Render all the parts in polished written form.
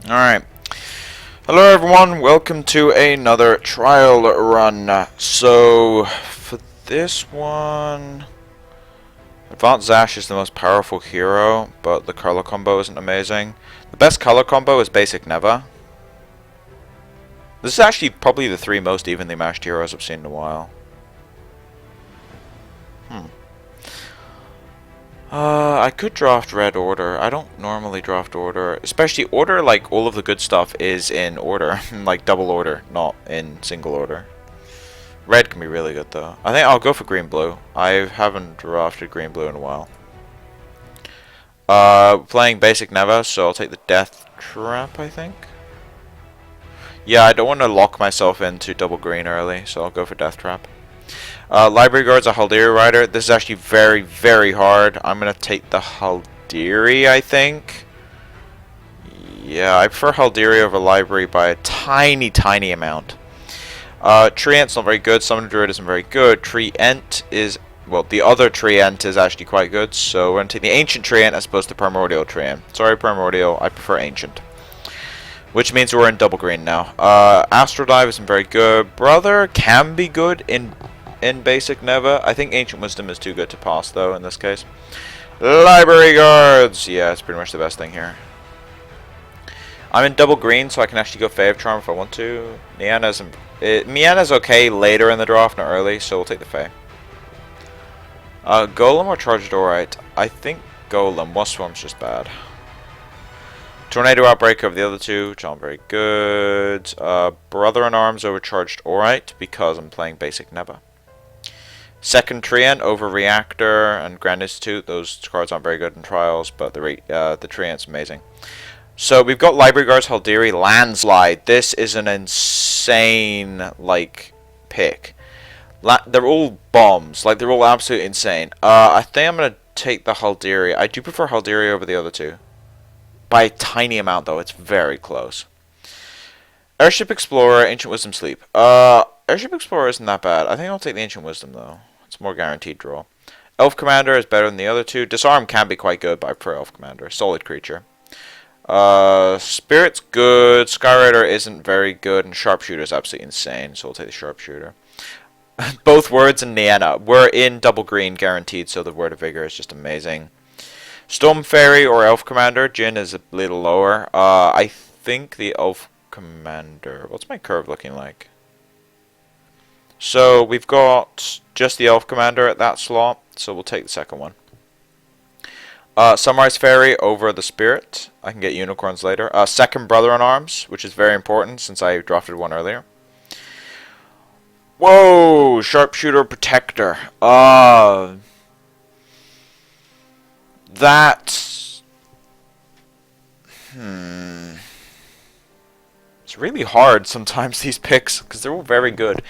Alright. Hello everyone, welcome to another trial run. So, for this one, Advanced Zash is the most powerful hero, but the color combo isn't amazing. The best color combo is Basic Neva. This is actually probably the three most evenly matched heroes I've seen in a while. I could draft Red Order. I don't normally draft Order. Especially Order, like, all of the good stuff is in order. Like, double order, not in single order. Red can be really good, though. I think I'll go for Green-Blue. I haven't drafted Green-Blue in a while. Playing Basic Neva, so I'll take the Death Trap, I think. Yeah, I don't want to lock myself into double green early, so I'll go for Death Trap. Library Guard's a Haldiri Rider. This is actually very, very hard. I'm going to take the Haldiri, I think. Yeah, I prefer Haldiri over Library by a tiny, tiny amount. Treant's not very good. Summon Druid isn't very good. Treant is... Well, the other Treant is actually quite good, so we're going to take the Ancient Treant as opposed to Primordial Treant. Sorry, Primordial. I prefer Ancient. Which means we're in double green now. Astral Dive isn't very good. Brother can be good in Basic Neva. I think Ancient Wisdom is too good to pass, though, in this case. Library Guards! Yeah, it's pretty much the best thing here. I'm in double green, so I can actually go Fave Charm if I want to. Miana's okay later in the draft, not early, so we'll take the Fae. Golem or Charged Aurite? I think Golem. Wasp Swarm's just bad. Tornado Outbreak over the other two, which aren't very good. Brother-in-Arms over Charged Aurite, because I'm playing Basic Neva. Second Treant over Reactor and Grand Institute. Those cards aren't very good in Trials, but the Treant's amazing. So we've got Library Guards, Haldiri, Landslide. This is an insane, like, pick. They're all bombs. Like, they're all absolutely insane. I think I'm going to take the Haldiri. I do prefer Haldiri over the other two. By a tiny amount, though. It's very close. Airship Explorer, Ancient Wisdom, Sleep. Airship Explorer isn't that bad. I think I'll take the Ancient Wisdom, though. It's more guaranteed draw. Elf Commander is better than the other two. Disarm can be quite good, but I prefer Elf Commander. Solid creature. Spirit's good. Skyrider isn't very good, and Sharpshooter is absolutely insane, so we'll take the Sharpshooter. Both words and Niana. We're in double green guaranteed, so the Word of Vigor is just amazing. Storm Fairy or Elf Commander. Jin is a little lower. I think the Elf Commander. What's my curve looking like? So we've got just the Elf Commander at that slot, so we'll take the second one. Sunrise Fairy over the Spirit. I can get Unicorns later. Second Brother-in-Arms, which is very important since I drafted one earlier. Whoa! Sharpshooter Protector. That... It's really hard sometimes, these picks, because they're all very good.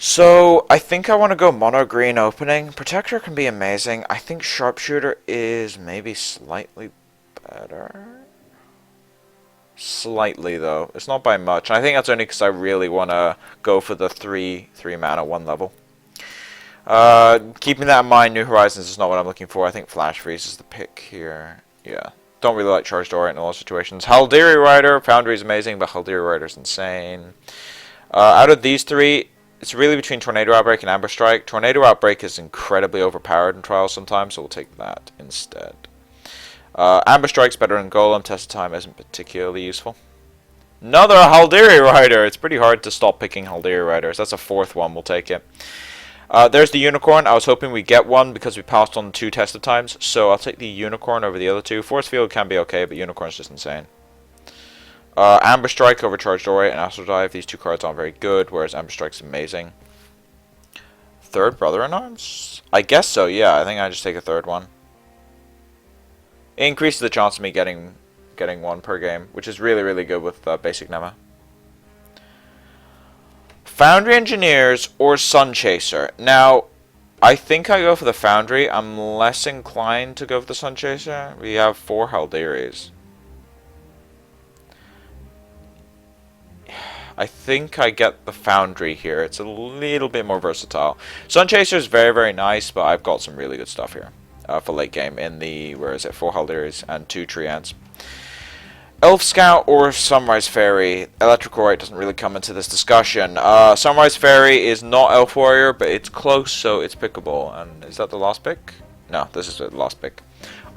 So, I think I want to go mono green opening. Protector can be amazing. I think Sharpshooter is maybe slightly better. Slightly, though. It's not by much. And I think that's only because I really want to go for the 3 mana 1 level. Keeping that in mind, New Horizons is not what I'm looking for. I think Flash Freeze is the pick here. Yeah. Don't really like Charged Aurite in all situations. Haldiri Rider. Foundry is amazing, but Haldiri Rider's insane. Out of these three, it's really between Tornado Outbreak and Ambush Strike. Tornado Outbreak is incredibly overpowered in Trials sometimes, so we'll take that instead. Ambush Strike's better than Golem. Test of Time isn't particularly useful. Another Haldiri Rider! It's pretty hard to stop picking Haldiri Riders. That's a fourth one. We'll take it. There's the Unicorn. I was hoping we'd get one because we passed on 2 Test of Times, so I'll take the Unicorn over the other two. Force Field can be okay, but Unicorn's just insane. Ambush Strike over Charged Aurite and Astral Dive. These two cards aren't very good, whereas Ambush Strike's amazing. Third Brother-in-Arms? I guess so, yeah. I think I just take a third one. It increases the chance of me getting one per game, which is really, really good with Basic Neva. Foundry Engineers or Sun Chaser. Now, I think I go for the Foundry. I'm less inclined to go for the Sun Chaser. We have 4 Haldiris. I think I get the Foundry here. It's a little bit more versatile. Sun Chaser is very, very nice, but I've got some really good stuff here for late game in the, 4 Haldiris and 2 Treants. Elf Scout or Sunrise Fairy? Electrical Right doesn't really come into this discussion. Sunrise Fairy is not Elf Warrior, but it's close, so it's pickable. And is that the last pick? No, this is the last pick.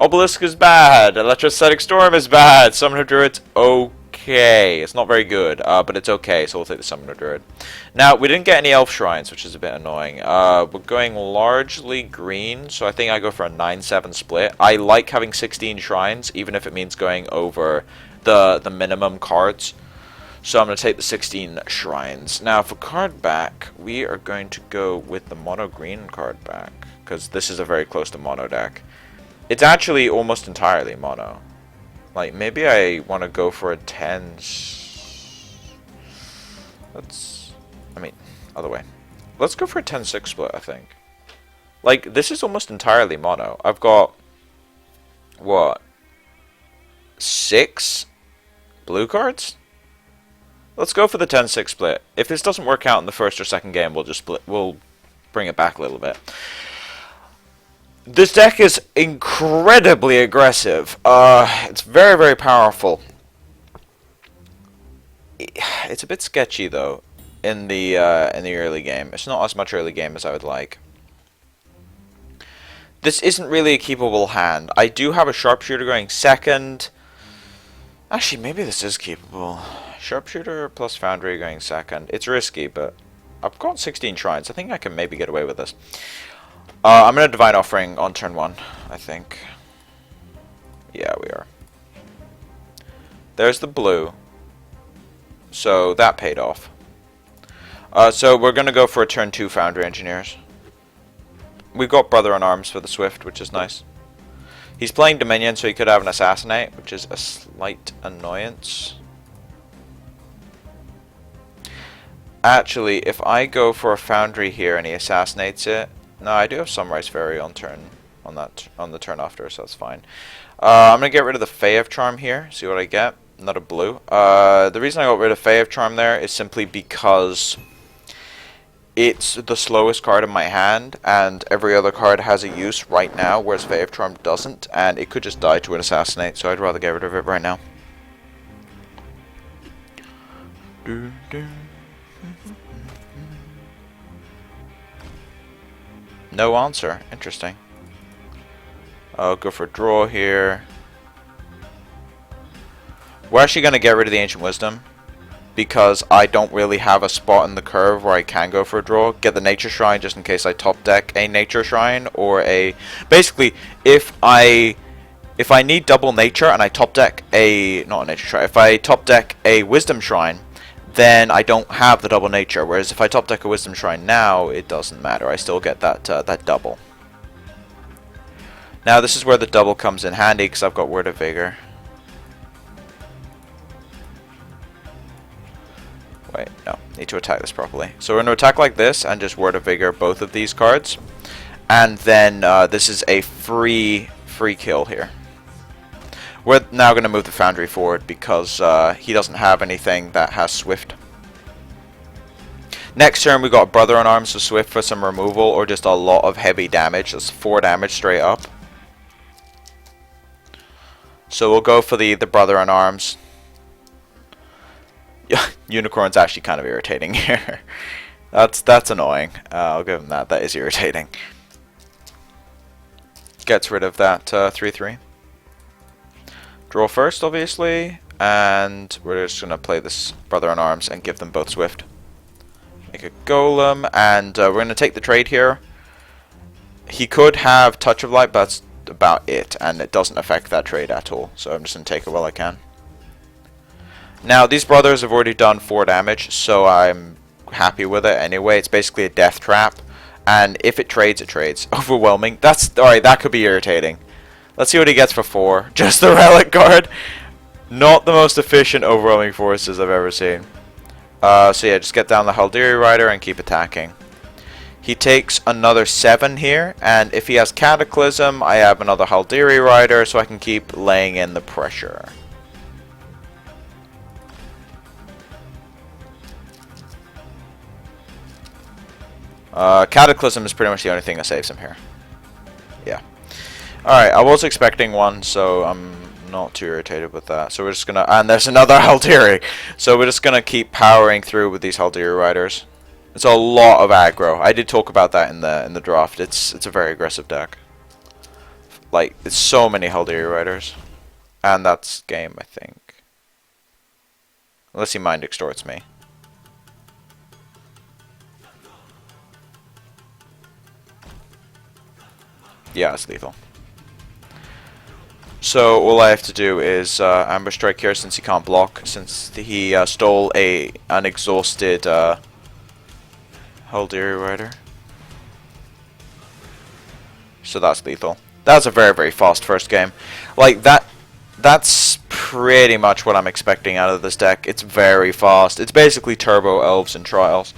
Obelisk is bad. Electrostatic Storm is bad. Summoner Druid's okay. It's not very good, but it's okay, so we'll take the Summoner Druid. Now, we didn't get any Elf Shrines, which is a bit annoying. We're going largely green, so I think I go for a 9-7 split. I like having 16 Shrines, even if it means going over the minimum cards. So I'm going to take the 16 Shrines. Now, for card back, we are going to go with the mono green card back, because this is a very close to mono deck. It's actually almost entirely mono. Like, maybe I want to go for a 10... other way. Let's go for a 10-6 split, I think. Like, this is almost entirely mono. I've got... what? 6 blue cards? Let's go for the 10-6 split. If this doesn't work out in the first or second game, we'll just split. We'll bring it back a little bit. This deck is incredibly aggressive. It's very, very powerful. It's a bit sketchy though in the early game. It's not as much early game as I would like. This isn't really a keepable hand. I do have a Sharpshooter going second. Actually, maybe this is keepable. Sharpshooter plus Foundry going second. It's risky, but I've got 16 Shrines. I think I can maybe get away with this. I'm going to Divine Offering on turn 1, I think. Yeah, we are. There's the blue. So that paid off. So we're going to go for a turn 2 Foundry Engineers. We've got Brother in Arms for the Swift, which is nice. He's playing Dominion, so he could have an Assassinate, which is a slight annoyance. Actually, if I go for a Foundry here and he Assassinates it... No, I do have Sunrise Fairy on the turn after, so that's fine. I'm going to get rid of the Fae of Charm here, see what I get. Not a blue. The reason I got rid of Fae of Charm there is simply because it's the slowest card in my hand, and every other card has a use right now, whereas Fae of Charm doesn't, and it could just die to an Assassinate, so I'd rather get rid of it right now. No answer. Interesting. I'll go for a draw here. We're actually going to get rid of the Ancient Wisdom, because I don't really have a spot in the curve where I can go for a draw. Get the Nature Shrine just in case I top deck a Nature Shrine or a... Basically, if I need double Nature and I top deck a... Not a Nature Shrine. If I top deck a Wisdom Shrine, then I don't have the double Nature. Whereas if I top deck a Wisdom Shrine now, it doesn't matter. I still get that double. Now this is where the double comes in handy because I've got Word of Vigor. Wait, no. Need to attack this properly. So we're going to attack like this and just Word of Vigor both of these cards. And then this is a free kill here. We're now going to move the Foundry forward because he doesn't have anything that has Swift. Next turn we got Brother in Arms with Swift for some removal or just a lot of heavy damage. That's 4 damage straight up. So we'll go for the Brother in Arms. Unicorn's actually kind of irritating here. That's annoying. I'll give him that. That is irritating. Gets rid of that 3/3. Draw first, obviously, and we're just going to play this Brother in Arms and give them both Swift. Make a Golem, and we're going to take the trade here. He could have Touch of Light, but that's about it, and it doesn't affect that trade at all, so I'm just going to take it while I can. Now, these brothers have already done 4 damage, so I'm happy with it anyway. It's basically a death trap, and if it trades, it trades. Overwhelming. Alright, that could be irritating. Let's see what he gets for 4. Just the Relic card. Not the most efficient Overwhelming Forces I've ever seen. So yeah, just get down the Haldiri Rider and keep attacking. He takes another 7 here, and if he has Cataclysm, I have another Haldiri Rider, so I can keep laying in the pressure. Cataclysm is pretty much the only thing that saves him here. Yeah. Alright, I was expecting one, so I'm Not too irritated with that. So we're just gonna... And there's another Haldiri! So we're just gonna keep powering through with these Haldiri riders. It's a lot of aggro. I did talk about that in the draft. It's a very aggressive deck. Like, it's so many Haldiri riders. And that's game, I think. Unless he mind extorts me. Yeah, it's lethal. So all I have to do is ambush strike here since he can't block, since he stole an exhausted Haldiri rider. So that's lethal. That's a very, very fast first game. Like that's pretty much what I'm expecting out of this deck. It's very fast. It's basically turbo elves and trials.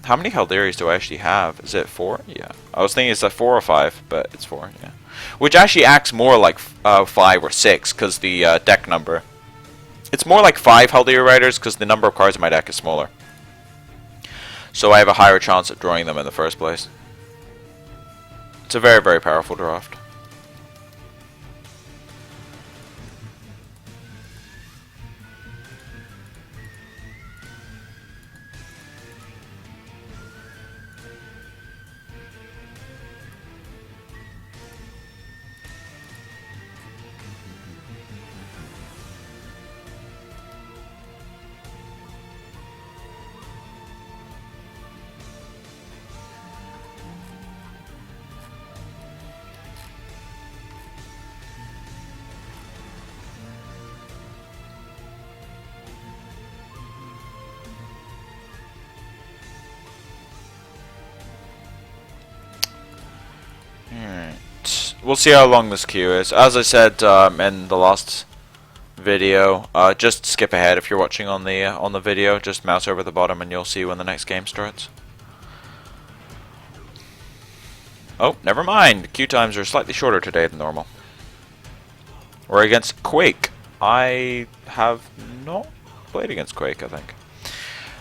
How many Haldiris do I actually have? Is it 4? Yeah. I was thinking it's like 4 or 5, but it's 4, yeah. Which actually acts more like 5 or 6, because the deck number. It's more like 5 Haldiri riders, because the number of cards in my deck is smaller. So I have a higher chance of drawing them in the first place. It's a very, very powerful draft. We'll see how long this queue is. As I said in the last video, just skip ahead if you're watching on the video. Just mouse over the bottom and you'll see when the next game starts. Oh, never mind. Queue times are slightly shorter today than normal. We're against Quake. I have not played against Quake, I think.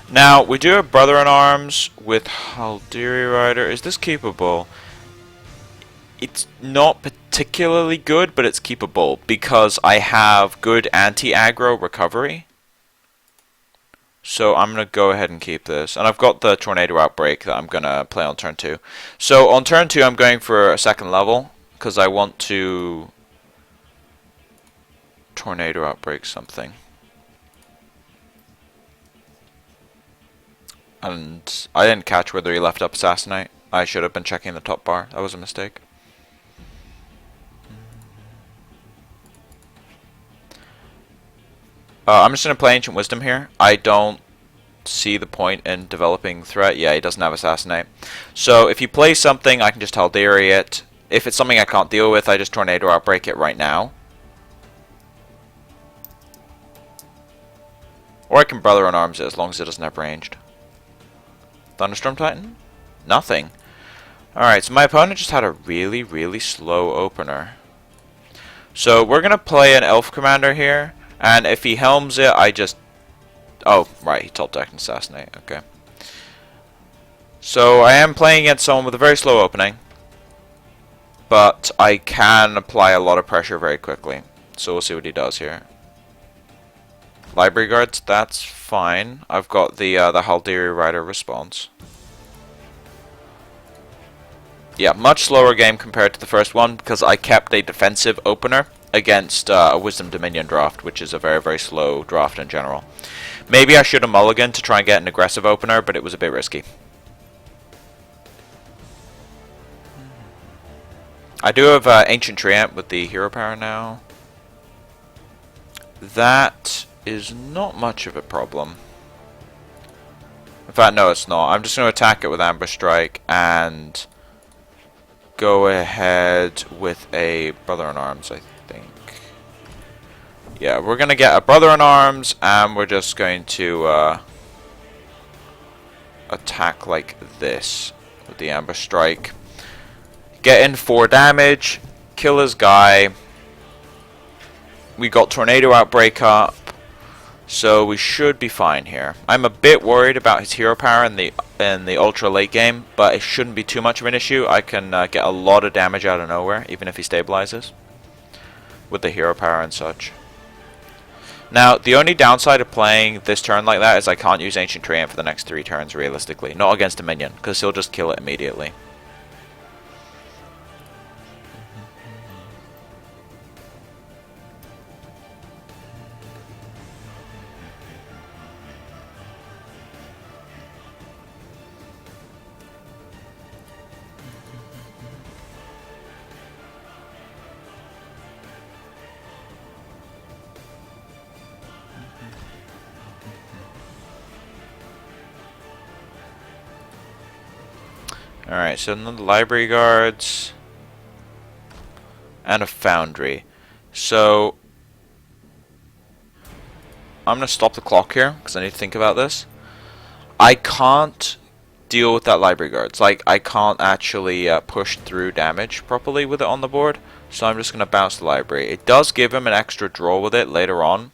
Now, we do have Brother-in-Arms with Haldiri Rider. Is this keepable? It's not particularly good, but it's keepable because I have good anti-aggro recovery. So I'm going to go ahead and keep this. And I've got the Tornado Outbreak that I'm going to play on turn 2. So on turn 2 I'm going for a second level because I want to Tornado Outbreak something. And I didn't catch whether he left up Assassinate. I should have been checking the top bar. That was a mistake. I'm just going to play Ancient Wisdom here. I don't see the point in developing threat. Yeah, he doesn't have Assassinate. So if he plays something, I can just Haldiri it. If it's something I can't deal with, I just Tornado Outbreak it right now. Or I can Brother-in-Arms it as long as it doesn't have ranged. Thunderstorm Titan? Nothing. Alright, so my opponent just had a really, really slow opener. So we're going to play an Elf Commander here. And if he helms it, I just... Oh, right, he top decked and Assassinate. Okay. So I am playing against someone with a very slow opening. But I can apply a lot of pressure very quickly. So we'll see what he does here. Library Guards, that's fine. I've got the Haldiri Rider response. Yeah, much slower game compared to the first one because I kept a defensive opener against a Wisdom Dominion draft, which is a very, very slow draft in general. Maybe I should have mulliganed to try and get an aggressive opener, but it was a bit risky. I do have Ancient Treant with the hero power now. That is not much of a problem. In fact, no, it's not. I'm just going to attack it with Ambush Strike and go ahead with a Brother-in-Arms, I think. Yeah, we're going to get a Brother-in-Arms and we're just going to attack like this with the Ambush Strike. Get in 4 damage, kill his guy. We got Tornado Outbreak up, so we should be fine here. I'm a bit worried about his hero power in in the ultra late game, but it shouldn't be too much of an issue. I can get a lot of damage out of nowhere, even if he stabilizes, with the hero power and such. Now, the only downside of playing this turn like that is I can't use Ancient Treant for the next 3 turns, realistically. Not against a minion, because he'll just kill it immediately. Alright, so then the library guards and a foundry. So I'm going to stop the clock here because I need to think about this. I can't deal with that library guards. Like, I can't actually push through damage properly with it on the board. So I'm just going to bounce the library. It does give him an extra draw with it later on,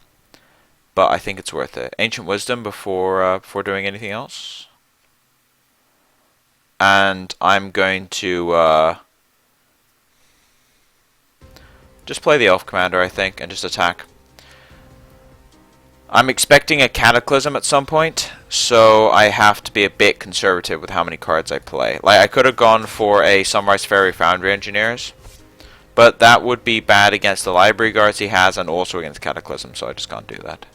but I think it's worth it. Ancient Wisdom before doing anything else. And I'm going to just play the Elf Commander, I think, and just attack. I'm expecting a Cataclysm at some point, so I have to be a bit conservative with how many cards I play. Like, I could have gone for a Sunrise Fairy Foundry Engineers, but that would be bad against the library guards he has and also against Cataclysm, so I just can't do that.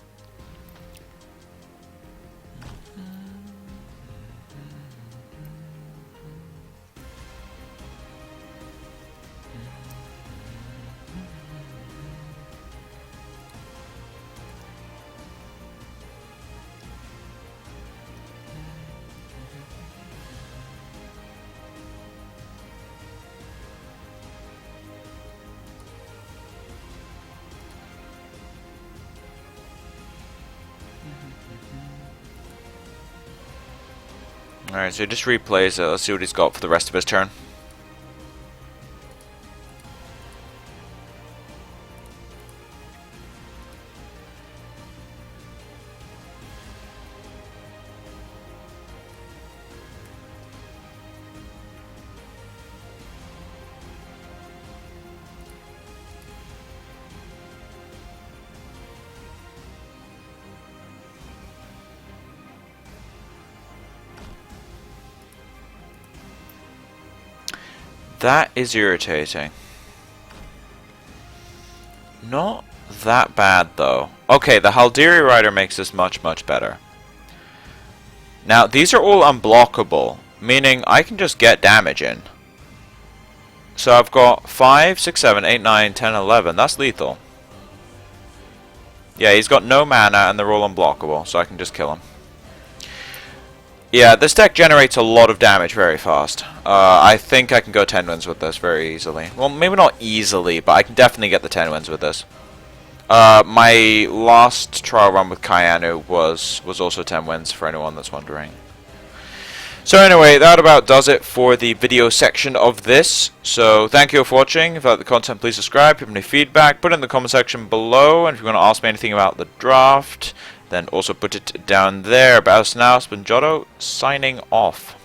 Alright, so he just replays it. Let's see what he's got for the rest of his turn. That is irritating. Not that bad, though. Okay, the Haldiri Rider makes this much, much better. Now, these are all unblockable, meaning I can just get damage in. So I've got 5, 6, 7, 8, 9, 10, 11. That's lethal. Yeah, he's got no mana, and they're all unblockable, so I can just kill him. Yeah, this deck generates a lot of damage very fast. I think I can go 10 wins with this very easily. Well, maybe not easily, but I can definitely get the 10 wins with this. My last trial run with Kayanu was also 10 wins, for anyone that's wondering. So anyway, that about does it for the video section of this. So thank you for watching. If you like the content, please subscribe. If you have any feedback, put it in the comment section below. And if you want to ask me anything about the draft, then also put it down there. But as of now, it's been Jotto, signing off.